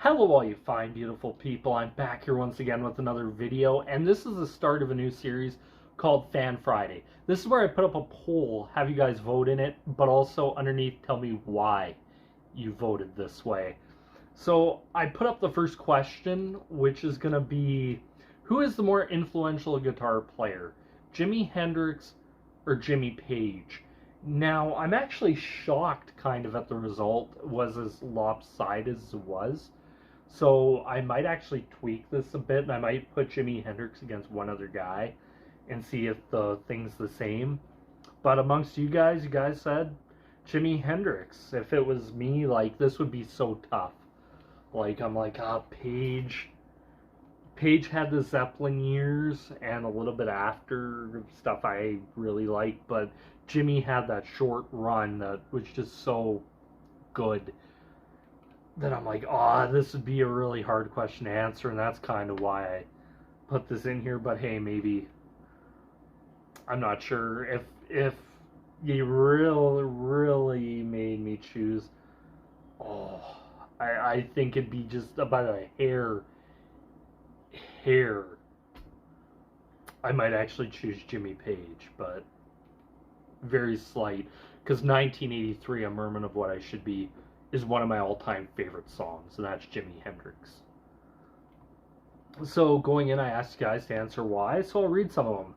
Hello all you fine beautiful people, I'm back here once again with another video, and this is the start of a new series called Fan Friday. This is where I put up a poll, have you guys vote in it, but also underneath tell me why you voted this way. So I put up the first question, which is going to be, who is the more influential guitar player, Jimi Hendrix or Jimmy Page? Now, I'm actually shocked kind of at the result. It was as lopsided as it was. So I might actually tweak this a bit, and I might put Jimi Hendrix against one other guy and see if the thing's the same. But amongst you guys said Jimi Hendrix. If it was me, like, this would be so tough. Like, I'm like, Page. Page had the Zeppelin years and a little bit after stuff I really liked, but Jimmy had that short run that was just so good that I'm like, this would be a really hard question to answer, and that's kind of why I put this in here. But hey, maybe, I'm not sure if you really made me choose. I think it'd be just about a hair. I might actually choose Jimmy Page, but very slight, because 1983, A Merman of What I Should Be, is one of my all-time favorite songs, and that's Jimi Hendrix. So going in, I asked you guys to answer why, so I'll read some of them.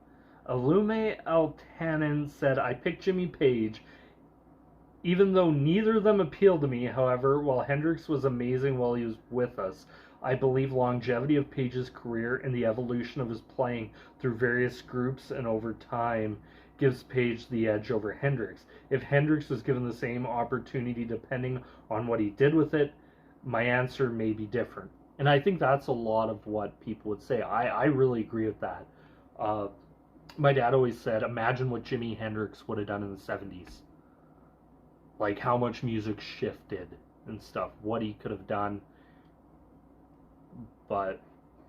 Alume Altanen said, I picked Jimmy Page, even though neither of them appealed to me. However, while Hendrix was amazing while he was with us, I believe longevity of Page's career and the evolution of his playing through various groups and over time gives Page the edge over Hendrix. If Hendrix was given the same opportunity depending on what he did with it, my answer may be different. And I think that's a lot of what people would say. I really agree with that. My dad always said, imagine what Jimi Hendrix would have done in the 70s. Like how much music shifted and stuff, what he could have done. But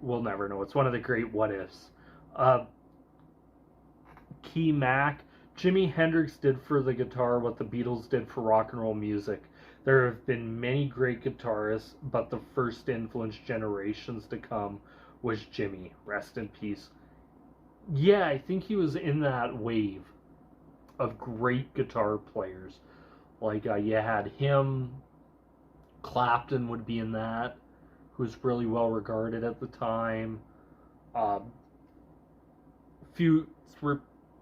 we'll never know. It's one of the great what ifs. Key Mac, Jimi Hendrix did for the guitar what the Beatles did for rock and roll music. There have been many great guitarists, but the first to influence generations to come was Jimmy. Rest in peace. Yeah, I think he was in that wave of great guitar players. Like, you had him, Clapton would be in that, who was really well regarded at the time.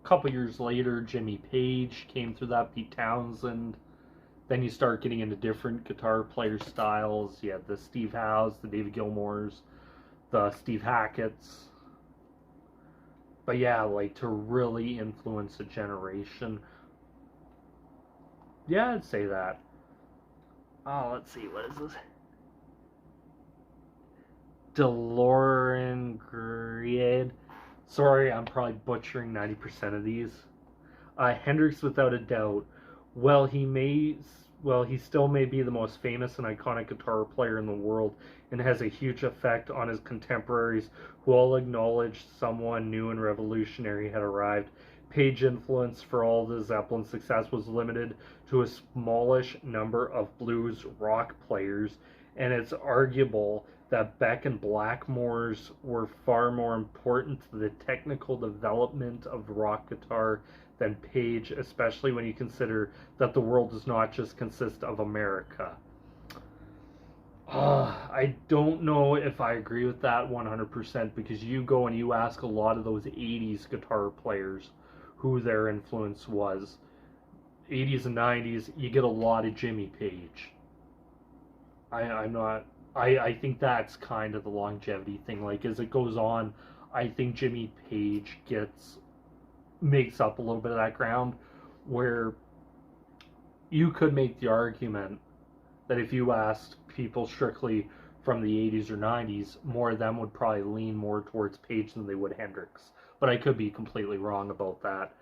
Couple years later, Jimmy Page came through that, Pete Townsend. Then you start getting into different guitar player styles. You had the Steve Howes, the David Gilmours, the Steve Hackett's. But yeah, like to really influence a generation. Yeah, I'd say that. Let's see, what is this? DeLorean Griad. Sorry, I'm probably butchering 90% of these. Hendrix, without a doubt. He still may be the most famous and iconic guitar player in the world and has a huge effect on his contemporaries who all acknowledge someone new and revolutionary had arrived. Page influence for all the Zeppelin success was limited to a smallish number of blues rock players, and it's arguable that Beck and Blackmore's were far more important to the technical development of rock guitar than Page, especially when you consider that the world does not just consist of America. I don't know if I agree with that 100%, because you go and you ask a lot of those 80s guitar players who their influence was. 80s and 90s, you get a lot of Jimmy Page. I think that's kind of the longevity thing. Like, as it goes on, I think Jimmy Page makes up a little bit of that ground, where you could make the argument that if you asked people strictly from the 80s or 90s, more of them would probably lean more towards Page than they would Hendrix. But I could be completely wrong about that.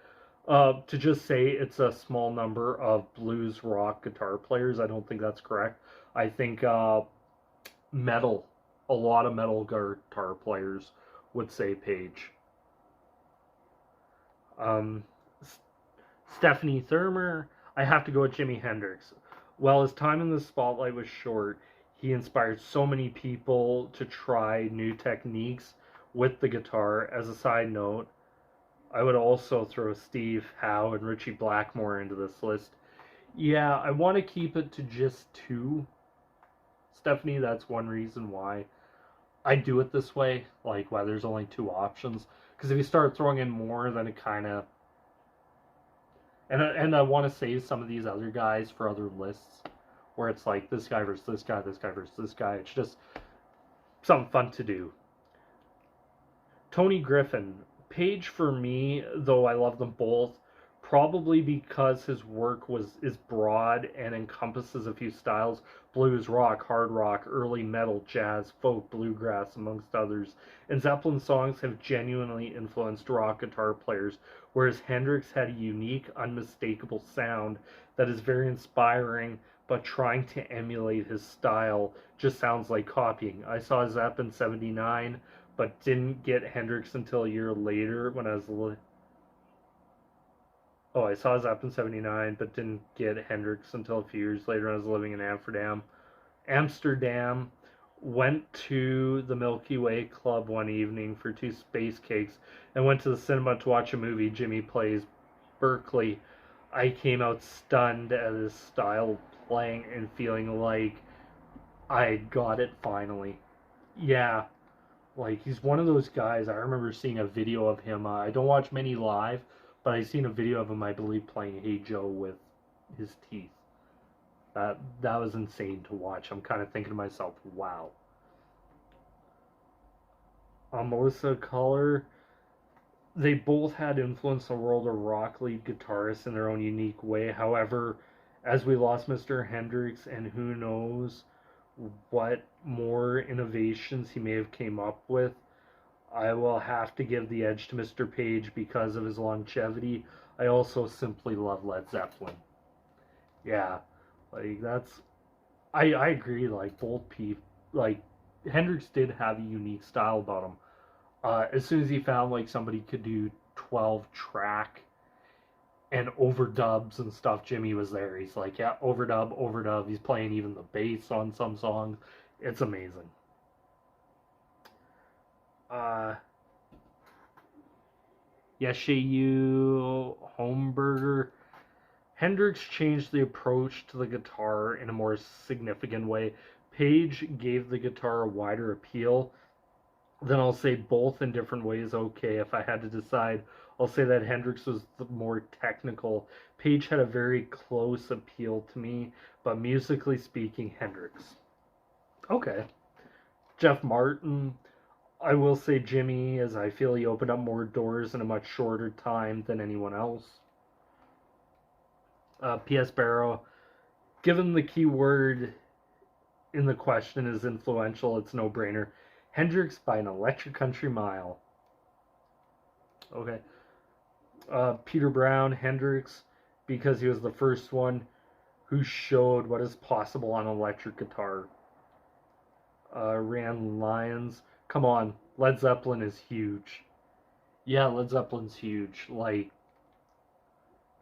To just say it's a small number of blues rock guitar players, I don't think that's correct. I think a lot of metal guitar players would say Page. Stephanie Thurmer, I have to go with Jimi Hendrix. While his time in the spotlight was short, He inspired so many people to try new techniques with the guitar. As a side note, I would also throw Steve Howe and Richie Blackmore into this list. Yeah, I want to keep it to just two. Stephanie, that's one reason why I do it this way, like why there's only two options. Because if you start throwing in more, then it kind of. And I want to save some of these other guys for other lists where it's like this guy versus this guy, this guy versus this guy. It's just something fun to do. Tony Griffin. Page for me, though I love them both, probably because his work is broad and encompasses a few styles: blues, rock, hard rock, early metal, jazz, folk, bluegrass, amongst others. And Zeppelin songs have genuinely influenced rock guitar players, whereas Hendrix had a unique, unmistakable sound that is very inspiring, but trying to emulate his style just sounds like copying. I saw Zepp in '79, but didn't get Hendrix until a year later when I was. Oh, I saw Zepp in '79, but didn't get Hendrix until a few years later when I was living in Amsterdam. Went to the Milky Way Club one evening for two space cakes and went to the cinema to watch a movie, Jimmy Plays Berkeley. I came out stunned at his style playing and feeling like I got it finally. Yeah, like he's one of those guys. I remember seeing a video of him. I don't watch many live, but I seen a video of him, I believe, playing Hey Joe with his teeth. That was insane to watch. I'm kind of thinking to myself, wow. Melissa Color, they both had influence in the world of rock lead guitarists in their own unique way. However, as we lost Mr. Hendrix, and who knows what more innovations he may have came up with, I will have to give the edge to Mr. Page because of his longevity. I also simply love Led Zeppelin. Yeah, like that's. I agree. Like both people, like Hendrix did have a unique style about him. As soon as he found like somebody could do 12 track and overdubs and stuff, Jimmy was there. He's like, yeah, overdub, overdub. He's playing even the bass on some songs. It's amazing. Yeshayu Homeburger. Hendrix changed the approach to the guitar in a more significant way. Page gave the guitar a wider appeal. Then I'll say both in different ways. Okay, if I had to decide, I'll say that Hendrix was the more technical. Page had a very close appeal to me, but musically speaking, Hendrix. Okay. Jeff Martin. I will say Jimmy, as I feel he opened up more doors in a much shorter time than anyone else. P.S. Barrow, given the key word in the question is influential, it's no brainer. Hendrix by an electric country mile. Okay. Peter Brown, Hendrix, because he was the first one who showed what is possible on electric guitar. Rand Lyons, come on, Led Zeppelin is huge. Yeah, Led Zeppelin's huge. Like,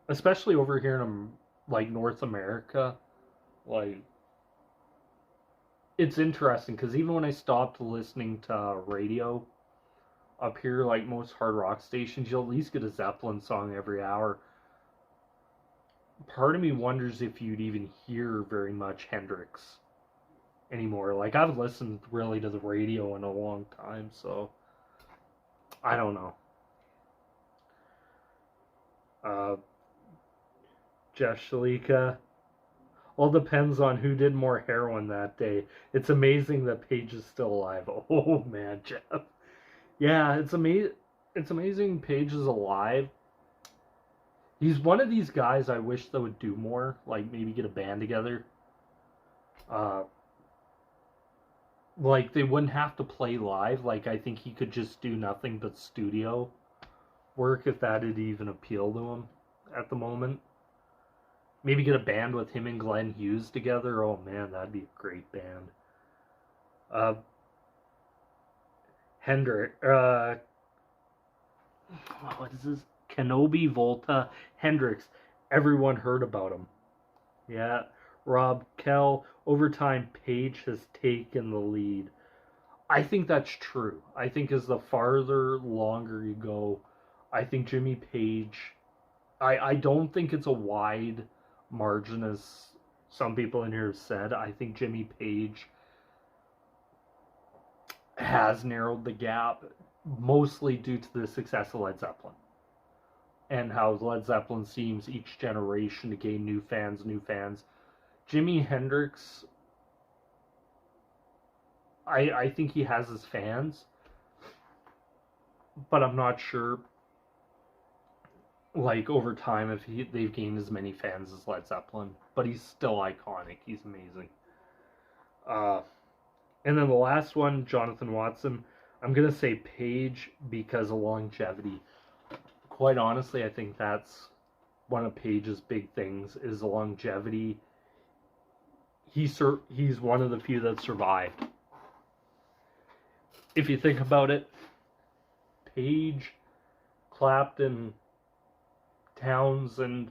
especially over here in like North America, like it's interesting because even when I stopped listening to radio up here, like most hard rock stations, you'll at least get a Zeppelin song every hour. Part of me wonders if you'd even hear very much Hendrix anymore. Like, I've listened really to the radio in a long time, so I don't know. Jeff Shalika. All depends on who did more heroin that day. It's amazing that Page is still alive. Oh man, Jeff. Yeah, it's amazing. It's amazing Page is alive. He's one of these guys I wish that would do more, like maybe get a band together. Like they wouldn't have to play live. Like I think he could just do nothing but studio work if that'd even appeal to him at the moment. Maybe get a band with him and Glenn Hughes together. Oh man, that'd be a great band. Hendrix. What is this? Kenobi Volta Hendrix. Everyone heard about him. Yeah. Rob Kell. Over time, Page has taken the lead. I think that's true. I think as the farther longer you go, I think Jimmy Page. I don't think it's a wide margin as some people in here have said. I think Jimmy Page has narrowed the gap mostly due to the success of Led Zeppelin and how Led Zeppelin seems each generation to gain new fans. Jimi Hendrix, I think he has his fans, but I'm not sure, like, over time if they've gained as many fans as Led Zeppelin. But he's still iconic. He's amazing. And then the last one, Jonathan Watson. I'm going to say Page because of longevity. Quite honestly, I think that's one of Page's big things is the longevity. He's one of the few that survived. If you think about it, Page, Clapton, Townsend,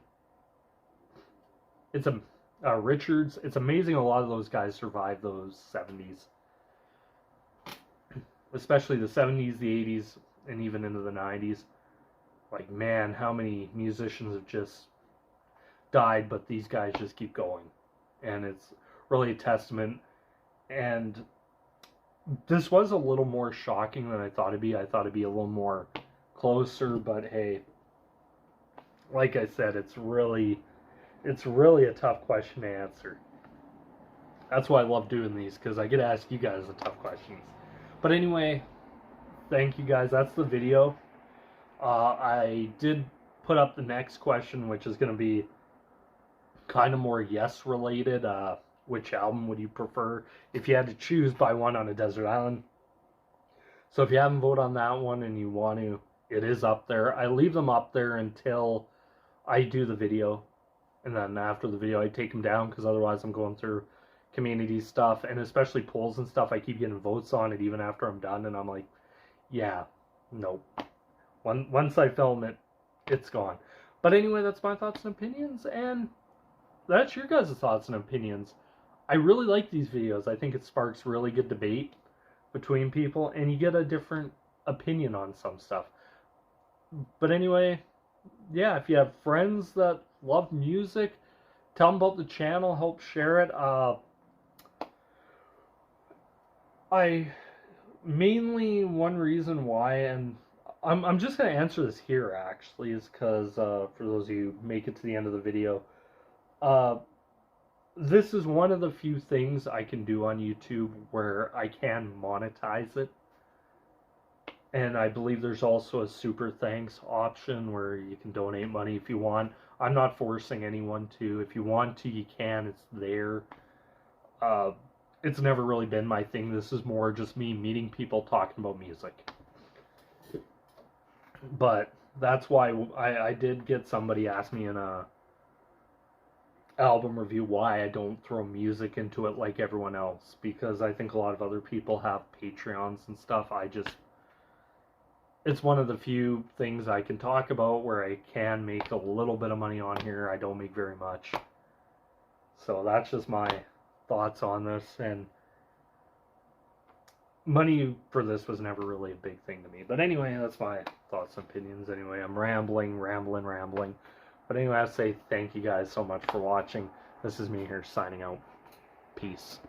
Richards. It's amazing a lot of those guys survived those 70s. Especially the 70s, the 80s, and even into the 90s. Like, man, how many musicians have just died, but these guys just keep going. And it's really a testament. And this was a little more shocking than I thought it'd be. I thought it'd be a little more closer, but hey, like I said, it's really a tough question to answer. That's why I love doing these, because I get to ask you guys the tough questions. But anyway, thank you guys. That's the video. I did put up the next question, which is going to be kind of more yes related. Which album would you prefer if you had to choose by one on a desert island? So if you haven't voted on that one and you want to, it is up there. I leave them up there until I do the video. And then after the video, I take them down because otherwise I'm going through community stuff, and especially polls and stuff. I keep getting votes on it even after I'm done, and I'm like, yeah, nope. Once I film it, it's gone. But anyway, that's my thoughts and opinions, and that's your guys' thoughts and opinions. I really like these videos. I think it sparks really good debate between people, and you get a different opinion on some stuff. But anyway, yeah, if you have friends that love music, tell them about the channel, help share it. Mainly one reason why, and I'm just going to answer this here actually, is because for those of you who make it to the end of the video, this is one of the few things I can do on YouTube where I can monetize it. And I believe there's also a super thanks option where you can donate money if you want. I'm not forcing anyone to. If you want to, you can. It's there. It's never really been my thing. This is more just me meeting people, talking about music. But that's why I did get somebody ask me in a album review why I don't throw music into it like everyone else. Because I think a lot of other people have Patreons and stuff. It's one of the few things I can talk about where I can make a little bit of money on here. I don't make very much. So that's just my thoughts on this, and money for this was never really a big thing to me. But anyway, that's my thoughts and opinions. Anyway, I'm rambling. But anyway, I say thank you guys so much for watching. This is me here signing out. Peace.